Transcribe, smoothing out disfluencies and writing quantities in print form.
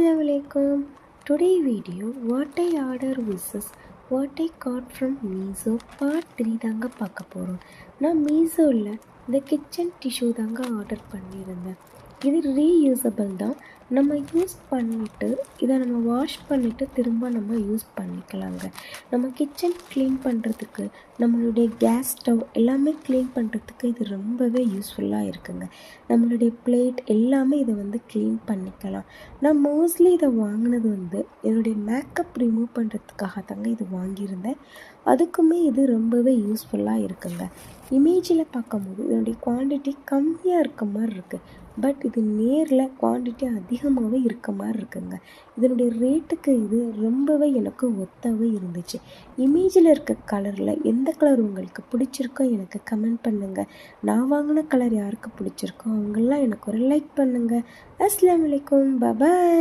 Assalamualaikum. Today video what I order versus what I got from Meesho part 3 தாங்க பார்க்க போகிறோம். நான் மீஷோவில் இந்த கிச்சன் டிஷ்யூ தாங்க ஆர்டர் பண்ணியிருந்தேன். இது ரீயூசபிள் தான். நம்ம யூஸ் பண்ணிவிட்டு இதை நம்ம வாஷ் பண்ணிவிட்டு திரும்ப நம்ம யூஸ் பண்ணிக்கலாங்க. நம்ம கிச்சன் க்ளீன் பண்ணுறதுக்கு, நம்மளுடைய கேஸ் ஸ்டவ் எல்லாமே க்ளீன் பண்ணுறதுக்கு இது ரொம்பவே யூஸ்ஃபுல்லாக இருக்குங்க. நம்மளுடைய பிளேட் எல்லாமே இதை க்ளீன் பண்ணிக்கலாம். நான் மோஸ்ட்லி இதை வாங்கினது என்னுடைய மேக்கப் ரிமூவ் பண்ணுறதுக்காக தாங்க இது வாங்கியிருந்தேன். அதுக்குமே இது ரொம்பவே யூஸ்ஃபுல்லாக இருக்குங்க. இமேஜில் பார்க்கும்போது இதனுடைய குவான்டிட்டி கம்மியாக இருக்க மாதிரி இருக்குது. பட் இது நேரில் குவான்டிட்டி அதிகமாகவே இருக்க மாதிரி இருக்குங்க. இதனுடைய ரேட்டுக்கு இது ரொம்பவே எனக்கு ஒத்தாவே இருந்துச்சு. இமேஜில் இருக்க கலரில் எந்த கலர் உங்களுக்கு பிடிச்சிருக்கோ எனக்கு கமெண்ட் பண்ணுங்கள். நான் வாங்கின கலர் யாருக்கு பிடிச்சிருக்கோ அவங்கெல்லாம் எனக்கு ஒரு லைக் பண்ணுங்கள். அஸ்ஸலாமு அலைக்கும். பாய்.